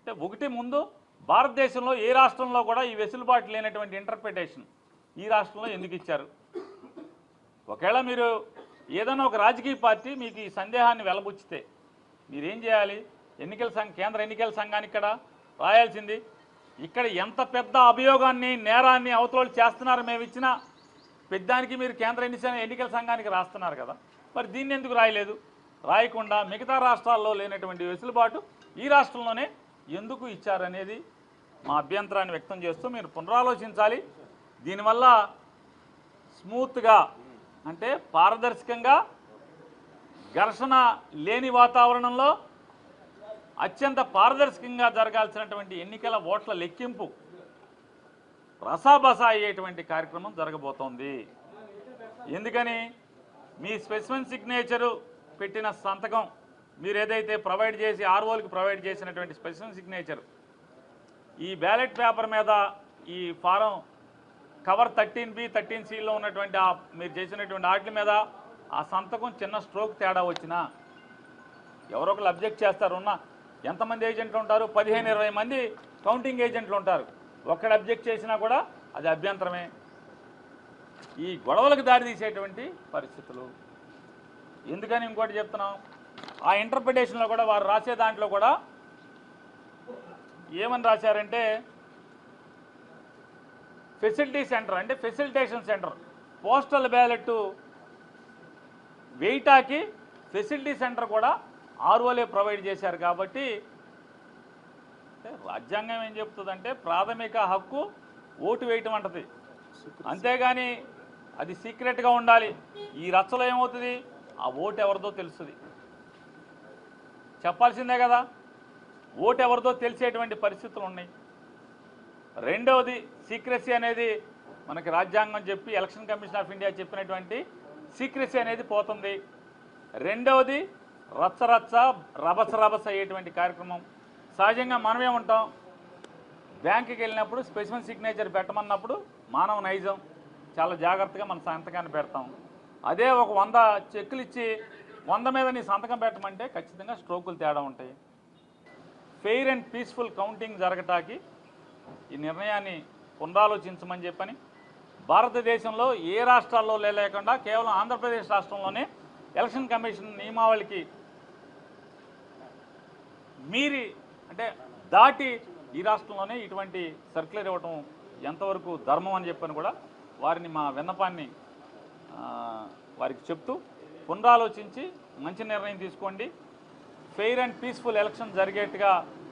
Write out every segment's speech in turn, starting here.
అంటే ఒకటి ముందు భారతదేశంలో ఏ రాష్ట్రంలో కూడా ఈ వెసులుబాటు లేనటువంటి ఇంటర్ప్రిటేషన్ ఈ రాష్ట్రంలో ఎందుకు ఇచ్చారు? ఒకవేళ మీరు ఏదైనా ఒక రాజకీయ పార్టీ మీకు ఈ సందేహాన్ని వెలబుచ్చితే మీరేం చేయాలి? కేంద్ర ఎన్నికల సంఘానికి ఇక్కడ రాయాల్సింది, ఇక్కడ ఎంత పెద్ద అభియోగాన్ని నేరాన్ని అవతలోళ్ళు చేస్తున్నారు మేము ఇచ్చిన పెద్దానికి మీరు కేంద్ర ఎన్నికల సంఘానికి రాస్తున్నారు కదా, మరి దీన్ని ఎందుకు రాయలేదు? రాయకుండా మిగతా రాష్ట్రాల్లో లేనటువంటి వెసులుబాటు ఈ రాష్ట్రంలోనే ఎందుకు ఇచ్చారనేది మా అభ్యంతరాన్ని వ్యక్తం చేస్తూ మీరు పునరాలోచించాలి. దీనివల్ల స్మూత్గా అంటే పారదర్శకంగా ఘర్షణ లేని వాతావరణంలో అత్యంత పారదర్శకంగా జరగాల్సినటువంటి ఎన్నికల ఓట్ల లెక్కింపు రసాబసా అయ్యేటువంటి కార్యక్రమం జరగబోతోంది. ఎందుకని మీ స్పెసిఫిక్ సిగ్నేచరు పెట్టిన సంతకం మీరు ఏదైతే ప్రొవైడ్ చేసి ఆర్ఓలకి ప్రొవైడ్ చేసినటువంటి స్పెసిఫిక్ సిగ్నేచర్ ఈ బ్యాలెట్ పేపర్ మీద ఈ ఫారం కవర్ 13B 13Cలో ఉన్నటువంటి మీరు చేసినటువంటి వాటి మీద ఆ సంతకం చిన్న స్ట్రోక్ తేడా వచ్చినా ఎవరో ఒకరు అబ్జెక్ట్ చేస్తారు. ఎంతమంది ఏజెంట్లు ఉంటారు? 15-20 మంది కౌంటింగ్ ఏజెంట్లు ఉంటారు. ఒక్కడు అబ్జెక్ట్ చేసినా కూడా అది అభ్యంతరమే. ఈ గొడవలకు దారితీసేటువంటి పరిస్థితులు. ఎందుకని ఇంకోటి చెప్తున్నాం, ఆ ఇంటర్ప్రిటేషన్లో కూడా వారు రాసే దాంట్లో కూడా ఏమని రాశారంటే ఫెసిలిటీ సెంటర్ అంటే ఫెసిలిటేషన్ సెంటర్, పోస్టల్ బ్యాలెట్ వెయిటాకి ఫెసిలిటీ సెంటర్ కూడా ఆర్ఓలే ప్రొవైడ్ చేశారు. కాబట్టి రాజ్యాంగం ఏం చెప్తుందంటే ప్రాథమిక హక్కు ఓటు వేయటం అంటది, అంతేగాని అది సీక్రెట్గా ఉండాలి. ఈ రచ్చలో ఏమవుతుంది, ఆ ఓటు ఎవరిదో తెలుస్తుంది, చెప్పాల్సిందే కదా. ఓటు ఎవరిదో తెలిసేటువంటి పరిస్థితులు ఉన్నాయి. రెండవది సీక్రెసీ అనేది మనకి రాజ్యాంగం చెప్పి ఎలక్షన్ కమిషన్ ఆఫ్ ఇండియా చెప్పినటువంటి సీక్రెసీ అనేది పోతుంది. రెండవది రచ్చరచ్చ రభస అయ్యేటువంటి కార్యక్రమం. సహజంగా మనమే ఉంటాం, బ్యాంకుకి వెళ్ళినప్పుడు స్పెసిఫిక్ సిగ్నేచర్ పెట్టమన్నప్పుడు మానవ నైజం చాలా జాగ్రత్తగా మన సంతకాన్ని పెడతాం. అదే ఒక 100 చెక్కులు ఇచ్చి 100 మీద నీ సంతకం పెట్టమంటే ఖచ్చితంగా స్ట్రోకులు తేడా ఉంటాయి. ఫెయిర్ అండ్ పీస్ఫుల్ కౌంటింగ్ జరగటానికి ఈ నిర్ణయాన్ని పునరాలోచించమని చెప్పని భారతదేశంలో ఏ రాష్ట్రాల్లో లేకుండా కేవలం ఆంధ్రప్రదేశ్ రాష్ట్రంలోనే ఎలక్షన్ కమిషన్ నియమావళికి మీరి అంటే దాటి ఈ రాష్ట్రంలోనే ఇటువంటి సర్క్యులర్ ఇవ్వటం ఎంతవరకు ధర్మం అని చెప్పని కూడా వారిని మా విన్నపాన్ని వారికి చెప్తూ పునరాలోచించి మంచి నిర్ణయం తీసుకోండి. ఫెయిర్ అండ్ పీస్ఫుల్ ఎలక్షన్ జరిగేట్టుగా,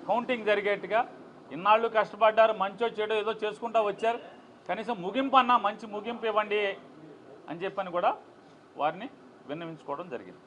కౌంటింగ్ జరిగేట్టుగా ఇన్నాళ్ళు కష్టపడ్డారు, మంచో చెడో ఏదో చేసుకుంటూ వచ్చారు, కనీసం ముగింపు అన్నా మంచి ముగింపు ఇవ్వండి అని చెప్పని కూడా వారిని విన్నవించుకోవడం జరిగింది.